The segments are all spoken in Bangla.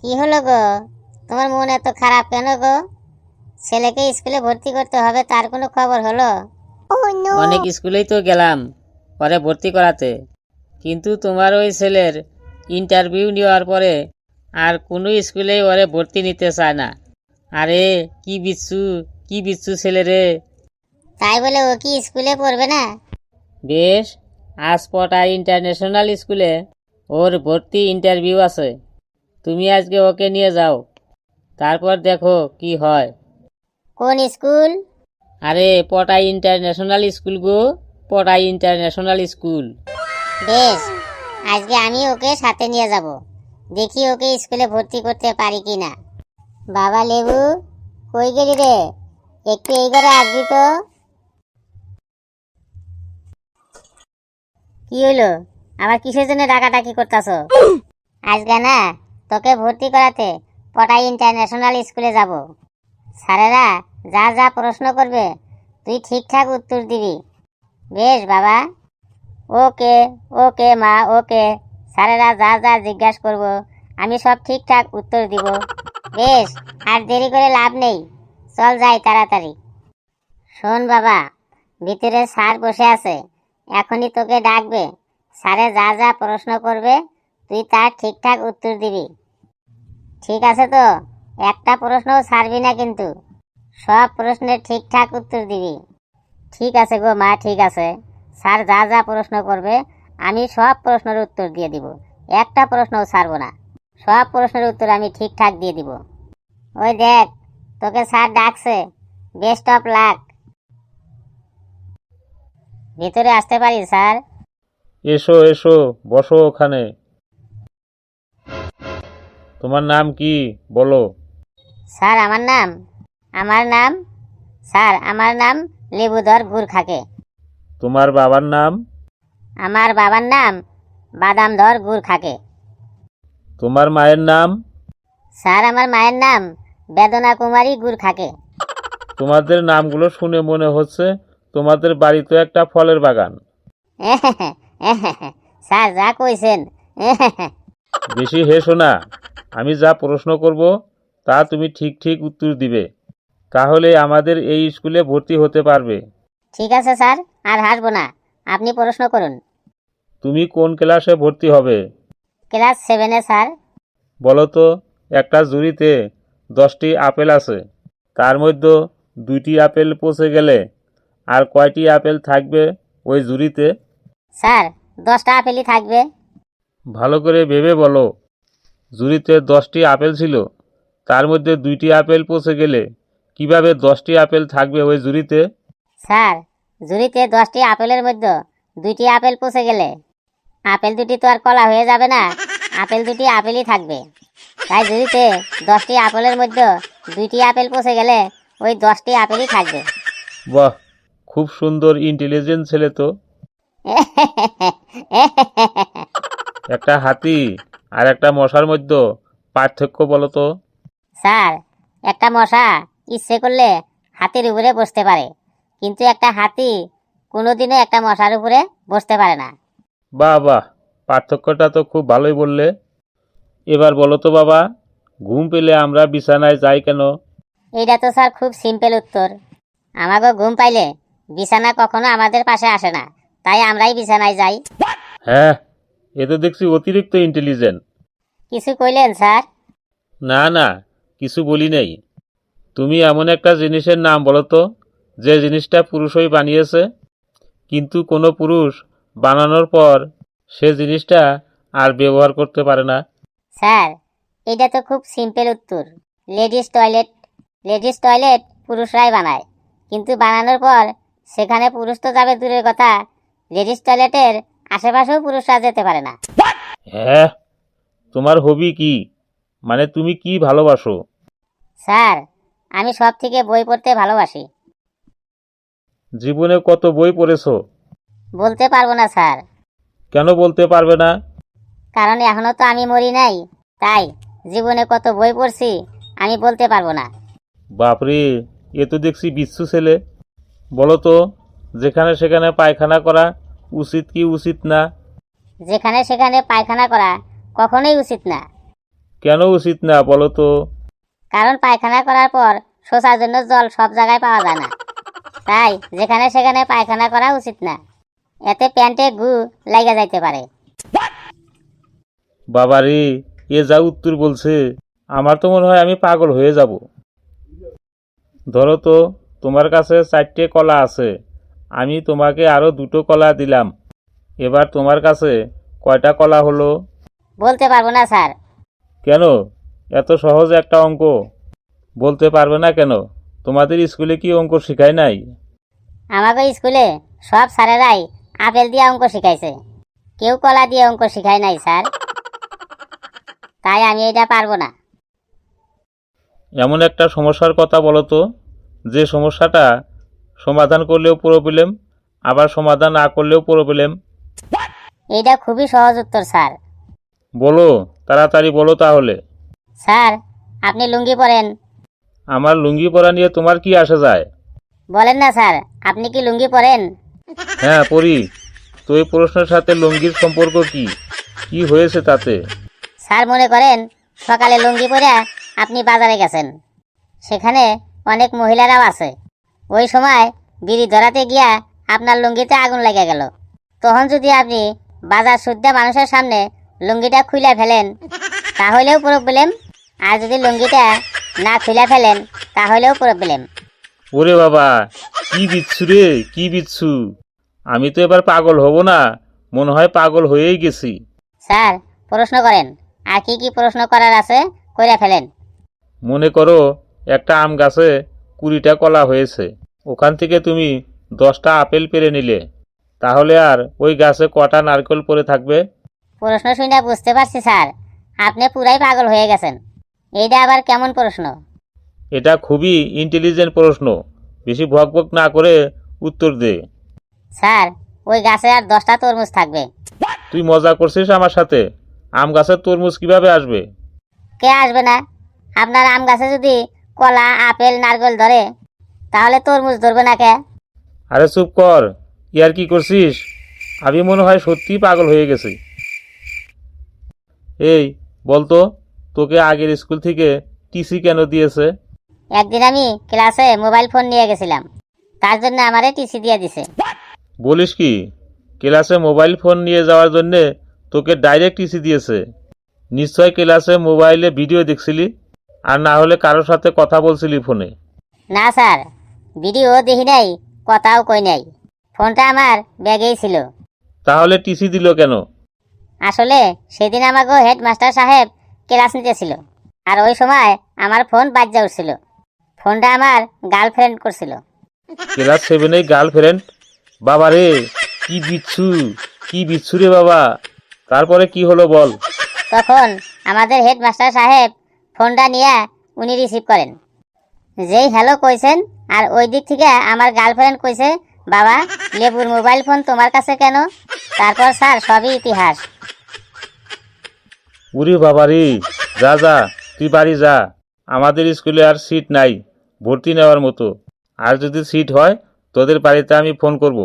কি হলো গো? তোমার মন এত খারাপ কেন গো? ছেলেকে স্কুলে ভর্তি করতে হবে, তার কোনো খবর হলো? অনেক স্কুলেই তো গেলাম পরে ভর্তি করাতে, কিন্তু তোমার ওই ছেলের ইন্টারভিউ নেওয়ার পরে আর কোনো স্কুলেই ওরে ভর্তি নিতে চায় না। আরে কি বিচ্ছু ছেলে রে। তাই বলে ও কি স্কুলে পড়বে না? বেশ, আজ পটা ইন্টারন্যাশনাল স্কুলে ওর ভর্তি ইন্টারভিউ আছে। তুমি আজকে ওকে নিয়ে যাও, তারপর দেখো কি হয়। কোন স্কুল? আরে পটা ইন্টারন্যাশনাল স্কুল গো, পটা ইন্টারন্যাশনাল স্কুল। বেশ, আজকে আমি ওকে সাথে নিয়ে যাব, দেখি ওকে স্কুলে ভর্তি করতে পারি কিনা। বাবা লেবু, কই গেলি রে? একটু এই ঘরে আসবি তো। কি হলো, আবার কিসের জন্য ডাকাডাকি করতেছ? আজকে না, তোকে ভর্তি করাতে পটাই ইন্টারন্যাশনাল স্কুলে যাব। স্যারেরা যা যা প্রশ্ন করবে তুই ঠিকঠাক উত্তর দিবি। বেশ বাবা। ওকে, ওকে মা, ওকে। স্যারেরা যা যা জিজ্ঞাসা করব আমি সব ঠিকঠাক উত্তর দিব। বেশ, আর দেরি করে লাভ নেই, চল যাই তাড়াতাড়ি। শোন বাবা, ভিতরে স্যার বসে আছে, এখনই তোকে ডাকবে। স্যারে যা যা প্রশ্ন করবে তুই তার ঠিকঠাক উত্তর দিবি, ঠিক আছে তো? একটা প্রশ্নও ছাড়বি না কিন্তু, সব প্রশ্নের ঠিকঠাক উত্তর দিবি। ঠিক আছে গো মা, ঠিক আছে। স্যার যা যা প্রশ্ন করবে আমি সব প্রশ্নের উত্তর দিয়ে দিব, একটা প্রশ্নও ছাড়বো না। সব প্রশ্নের উত্তর আমি ঠিকঠাক দিয়ে দিব। ওই দেখ, তোকে স্যার ডাকছে। Best of luck. ভিতরে আসতে পারি স্যার? এসো এসো, বসো ওখানে। তোমার নাম কি বলো? স্যার আমার নাম লেবুধর গুড় খাকে। তোমার বাবার নাম? আমার বাবার নাম বাদামধর গুড় খাকে। তোমার মায়ের নাম? স্যার আমার মায়ের নাম বেদনা কুমারী গুড় খাকে। তোমাদের নামগুলো শুনে মনে হচ্ছে তোমাদের বাড়িতে একটা ফলের বাগান। স্যার যা কইছেন। বেশি হেসো না, আমি যা প্রশ্ন করব তা তুমি ঠিক ঠিক উত্তর দিবে, তাহলে আমাদের এই স্কুলে ভর্তি হতে পারবে। ঠিক আছে স্যার, আর হাসবো না, আপনি প্রশ্ন করুন। তুমি কোন ক্লাসে ভর্তি হবে? ক্লাস 7-এ স্যার। বলো তো, একটা ঝুড়িতে 10টি আপেল আছে, তার মধ্যে 2টি আপেল পচে গেলে আর কয়টি আপেল থাকবে ওই ঝুড়িতে? স্যার 10টা আপেলই থাকবে। ভালো করে ভেবে বলো। ঝুড়িতে 10টি আপেল ছিল, তার মধ্যে 2টি আপেল পচে গেলে কিভাবে 10টি আপেল থাকবে ওই ঝুড়িতে? স্যার ঝুড়িতে 10টি আপেলের মধ্যে 2টি আপেল পচে গেলে আপেল দুটি তো আর কলা হয়ে যাবে না, আপেল দুটি আপেলই থাকবে। তাই ঝুড়িতে 10টি আপেলের মধ্যে 2টি আপেল পচে গেলে ওই 10টি আপেলই থাকবে। বাহ, খুব সুন্দর, ইন্টেলিজেন্ট ছেলে তো। একটা হাতি আর একটা মশার মধ্যে পার্থক্য বলো তো? স্যার একটা মশা ইচ্ছে করলে হাতির উপরে বসতে পারে, কিন্তু একটা হাতি কোনোদিনও একটা মশার উপরে বসতে পারে না। বাহ বাহ, পার্থক্যটা তো খুব ভালোই বললে। এবার বলো তো বাবা, ঘুম পেলে আমরা বিছানায় যাই কেন? এইটা তো স্যার খুব সিম্পল উত্তর। আমাকে ঘুম পাইলে বিছানা কখনো আমাদের পাশে আসে না, তাই আমরাই বিছানায় যাই। হ্যাঁ, এ তো দেখছি অতিরিক্ত ইন্টেলিজেন্ট। কিছু কইলেন স্যার? না না, কিছু বলি নাই। তুমি এমন একটা জিনিসের নাম বলো তো, যে জিনিসটা পুরুষই বানিয়েছে, কিন্তু কোনো পুরুষ বানানোর পর সে জিনিসটা আর ব্যবহার করতে পারে না। স্যার এইটা তো খুব সিম্পল উত্তর। Ladies toilet. লেডিস টয়লেট পুরুষরাই বানায়, কিন্তু বানানোর পর সেখানে পুরুষ তো যাবে দূরের কথা, লেডিস টয়লেটের আশেপাশেও পুরুষরা যেতে পারে না। হ্যাঁ, তোমার হবি কি, মানে তুমি কি ভালোবাসো? স্যার আমি সব থেকে বই পড়তে ভালোবাসি। জীবনে কত বই পড়েছো? বলতে পারবো না স্যার। কেন বলতে পারবে না? কারণ এখনো তো আমি মরি নাই, তাই জীবনে কত বই পড়ছি আমি বলতে পারবো না। বাপরে, এ তো দেখছি বিচ্ছু ছেলে। বলো তো, যেখানে সেখানে পায়খানা করা উচিত কি উচিত না? যেখানে সেখানে পায়খানা করা কখনোই উচিত না। কেন উচিত না বলো তো? কারণ পায়খানা করার পর শোষার জন্য জল সব জায়গায় পাওয়া যায় না, তাই যেখানে সেখানে পায়খানা করা উচিত না। এতে প্যান্টে গু লেগে যাইতে পারে। বাবারে, এ যা উত্তর বলছে, আমার তো মনে হয় আমি পাগল হয়ে যাব। ধরো তো, তোমার কাছে 4টে কলা আছে, আমি তোমাকে আরো 2টো কলা দিলাম, এবার তোমার কাছে কয়টা কলা হলো? বলতে পারবো না স্যার। কেন? এত সহজ একটা অঙ্ক বলতে পারবে না কেন? তোমাদের স্কুলে কি অঙ্ক শেখায় নাই? আমাকে স্কুলে সব স্যারেরাই আপেল দিয়ে অঙ্ক শিখাইছে, কেউ কলা দিয়ে অঙ্ক শিখায় নাই স্যার, তাই আমি এটা পারবো না। এমন একটা সমস্যার কথা বলো তো, যে সমস্যাটা সমাধান করলেও প্রবলেম, আবার সমাধান না করলেও প্রবলেম। এইটা খুবই সহজ উত্তর স্যার। বলো, তাড়াতাড়ি বলো তাহলে। স্যার, আপনি লুঙ্গি পরেন। আমার লুঙ্গি পরা নিয়ে তোমার কি আসে যায়? বলেন না স্যার, আপনি কি লুঙ্গি পরেন? হ্যাঁ, পরি। তো এই প্রশ্নের সাথে লুঙ্গির সম্পর্ক কি? কি হয়েছে তাতে? স্যার, মনে করেন সকালে লুঙ্গি পরে আপনি বাজারে গেছেন, সেখানে অনেক মহিলারাও আছে। ওই সময় বিড়ি ধরাতে গিয়া আপনার লুঙ্গিতে আগুন লেগে গেল। তখন যদি আপনি বাজার শুদ্ধা মানুষের সামনে লুঙ্গিটা খুলে ফেলেন তাহলেও প্রবলেম, আর যদি লুঙ্গিটা না খুলে ফেলেন তাহলেও প্রবলেম। ওরে বাবা, কি বিচ্ছু রে, কি বিচ্ছু! আমি তো এবার পাগল হব না, মনে হয় পাগল হয়েই গেছি। স্যার, প্রশ্ন করেন, আর কি কি প্রশ্ন করার আছে করে ফেলেন। মনে করো একটা আম গাছে 20টা কলা হয়েছে, ওখান থেকে তুমি 10টা আপেল পেড়ে নিলে, তাহলে আর ওই গাছে কটা নারকেল পড়ে থাকবে? প্রশ্ন শুনে বুঝতে পারছি স্যার, আপনি পুরাই পাগল হয়ে গেছেন। এইটা আবার কেমন প্রশ্ন? এটা খুবই ইন্টেলিজেন্ট প্রশ্ন, বেশি ভকভক না করে উত্তর দে। স্যার, ওই গাছে আর 10টা তরমুজ থাকবে। তুই মজা করছিস আমার সাথে? আম গাছের তরমুজ কিভাবে আসবে? কে আসবে না? আপনার আম গাছে যদি কলা, আপেল, নারকেল ধরে তাহলে তরমুজ ধরবে না কে? আরে চুপ কর, ইয়ার কি করছিস? আমি মনে হয় সত্যিই পাগল হয়ে গেছি। এই বলতো, তোকে আগের স্কুল থেকে টিসি কেন দিয়েছে? একদিন আমি ক্লাসে মোবাইল ফোন নিয়ে গেছিলাম, তার জন্য আমারে টিসি দিয়ে দিছে। বলিস কি, ক্লাসে মোবাইল ফোন নিয়ে যাওয়ার জন্যে তোকে ডাইরেক্ট টিসি দিয়েছে? নিশ্চয় ক্লাসে মোবাইলে ভিডিও দেখছিলি, আর না হলে কারোর সাথে কথা বলছিলি ফোনে। না স্যার, ভিডিও দেখি নাই, কথাও কই নাই, ফোনটা আমার ব্যাগেই ছিল। তাহলে টিসি দিল কেন? আসলে সেদিন আমাকে হেডমাস্টার সাহেব ক্লাস নিতেছিল, আর ওই সময় আমার ফোন বাজে উঠছিল। ফোনটা আমার গার্লফ্রেন্ড করছিল। Class 7 girlfriend? বাবা রে, কি বিচ্ছু, কি বিচ্ছু রে বাবা! তারপরে কি হলো বল। তখন আমাদের হেডমাস্টার সাহেব ফোনটা নিয়ে উনি রিসিভ করেন। যেই হ্যালো কইছেন, আর ওই দিক থেকে আমার গার্লফ্রেন্ড কইছে, বাবা, লেবুর মোবাইল ফোন তোমার কাছে কেন? তারপর স্যার সবই ইতিহাস। উরি বাবা রে, যা যা, তুই বাড়ি যা। আমাদের স্কুলে আর সিট নাই ভর্তি নেওয়ার মতো, আর যদি সিট হয় তোদের বাড়িতে আমি ফোন করব।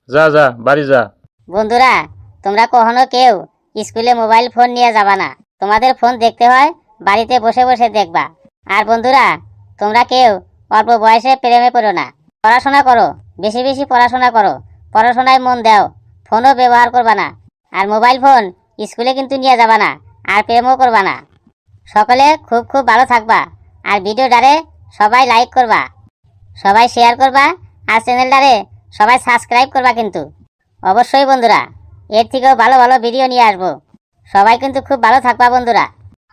যা যা, বাড়ি যা। বন্ধুরা, তোমরা কখনো কেউ স্কুলে মোবাইল ফোন নিয়ে যাবা না। তোমাদের ফোন দেখতে হয় বাড়িতে বসে বসে দেখবা। আর বন্ধুরা, তোমরা কেউ অল্প বয়সে প্রেমে পড়ো না। পড়াশোনা করো, বেশি বেশি পড়াশোনা করো, পড়াশোনায় মন দাও, ফোনও ব্যবহার করবা না। আর মোবাইল ফোন স্কুলে কিন্তু নিয়ে যাবা না, আর প্রেমও করবা না। সকলে খুব খুব ভালো থাকবা, আর ভিডিওটারে সবাই লাইক করবা, সবাই শেয়ার করবা, আর চ্যানেলটারে সবাই সাবস্ক্রাইব করবা কিন্তু অবশ্যই বন্ধুরা। এর থেকেও ভালো ভালো ভিডিও নিয়ে আসবো। সবাই কিন্তু খুব ভালো থাকবা বন্ধুরা।